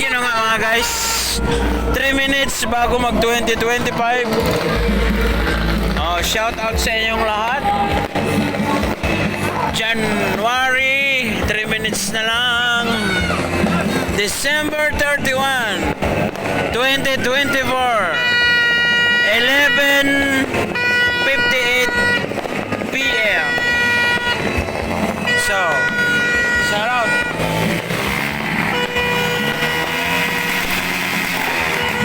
yun na nga mga guys. 3 minutes bago mag 2025. Oh, shout out sa inyong lahat. January, 3 minutes na lang. December 31, 2024, 11:58 PM. So, shout out.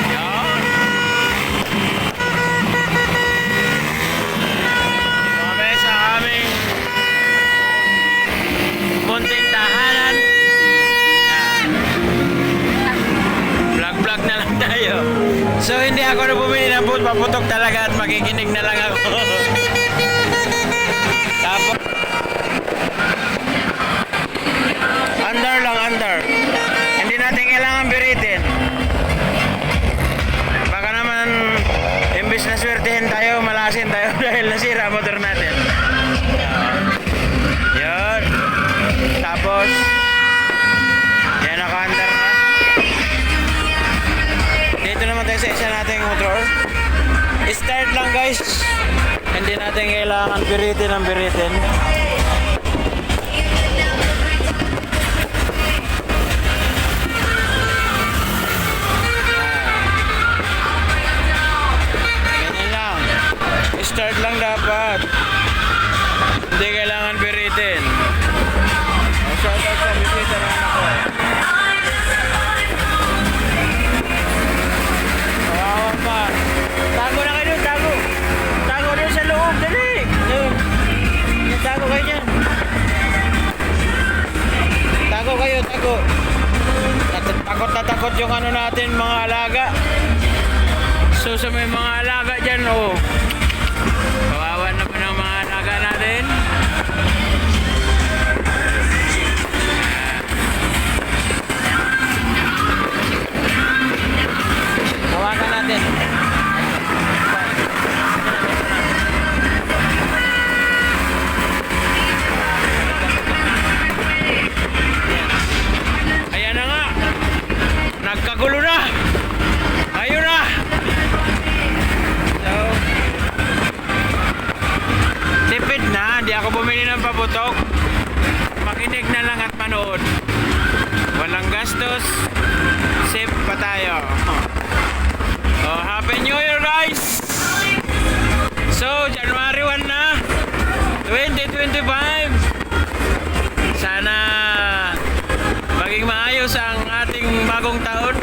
Yan. Kami sa aming munting tahanan. Vlog na lang tayo. So hindi ako na bumili ng food, paputok talaga at makikinig na lang ako. Tapos under lang, under. Hindi natin kailangan biritin. Baka naman imbis na swertihin tayo, malasin tayo dahil nasira motor natin. Yan. Tapos yan, naka-under na. Dito naman tayo sa isa nating motor. Start lang guys. Hindi natin kailangan biritin ang biritin. Ganyan lang. Start lang dapat. Hindi kailangan biritin. Shout out sa bisita naman ako. Tago na kayo doon, tago. Tago doon sa loob, dali. Doon. Tago kayo dyan. Tago kayo, tago. Takot na takot yung ano natin, mga alaga. So sa may mga alaga dyan, oh. Kawawa naman ang mga alaga natin. Kawakan natin. Ayan na nga. Nagkagulo na. Ayun na. So, tipid na. Hindi ako bumili ng paputok. Makinig na lang at manood. Walang gastos. Safe pa tayo. Oh, Happy New Year guys! So, January 1 na 2025. Sana maging maayos ang ating bagong taon.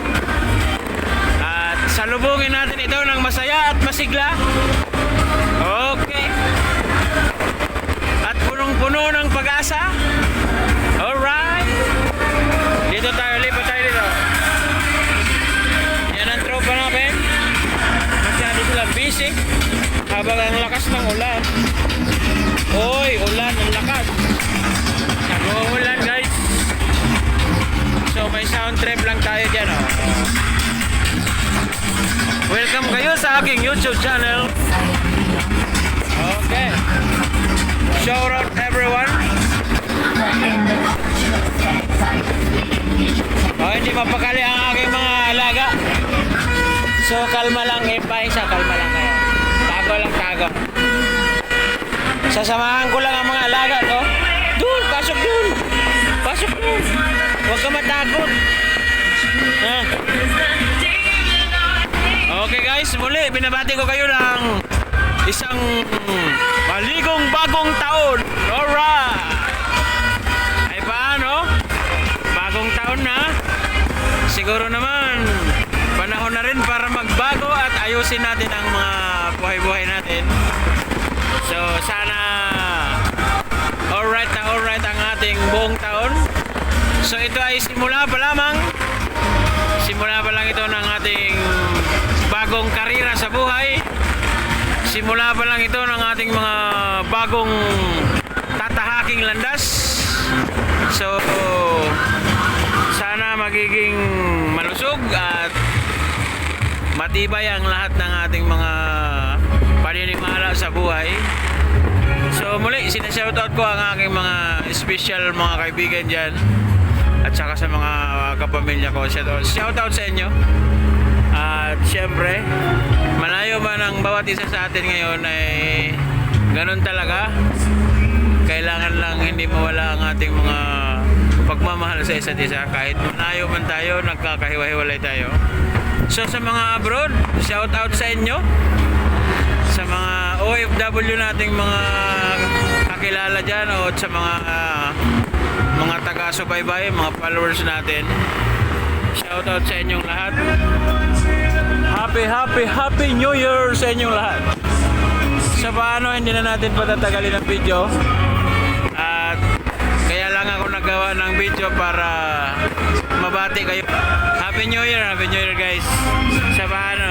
At salubungin natin ito ng masaya at masigla. Okay. At punong-puno ng pag-asa. Alright. Dito tayo, lipat tayo dito. Yan ang tropa namin. Masyado sila busy habang ang lakas ng ulan. Oy, ulan, ang lakas. Nag-uulan guys. So may sound trip lang tayo dyan, oh. Welcome kayo sa aking YouTube channel. Okay. Shout out everyone. Oh, hindi mapakali ang aking mga alaga. So kalma lang, ipaisa, kalma lang kayo. Tago lang, tago. Sasamahan ko lang ang mga alaga to. Doon, pasok doon. Pasok doon. Huwag ka matakot. Ha? Okay guys, muli binabati ko kayo ng isang maligong bagong taon. Alright. Ay paano? Bagong taon na. Siguro naman panahon na rin para magbago at ayusin natin ang mga buhay-buhay natin. So sana alright na alright ang ating buong taon. So ito ay simula pa lamang. Simula pa lang ito ng ating bagong karera sa buhay. Simula pa lang ito ng ating mga bagong tatahaking landas. So sana magiging malusog at matibay ang lahat ng ating mga paniniwala sa buhay. So muli, sinashoutout ko ang aking mga special mga kaibigan dyan. at saka sa mga kapamilya ko. Shout out sa inyo. At syempre, malayo man ang bawat isa sa atin ngayon ay ganun talaga. Kailangan lang hindi mawala ang ating mga pagmamahal sa isa't isa. Kahit malayo man tayo, nagkakahiwa-hiwalay tayo. So sa mga abroad, shout out sa inyo. Sa mga OFW nating mga kakilala dyan o sa mga taga-subaybay, mga followers natin. Shout out sa inyong lahat. Happy New Year sa inyong lahat. Sa paano, hindi na natin patatagalin ang video. At kaya lang ako nagawa ng video para mabati kayo. Happy New Year guys. Sa paano,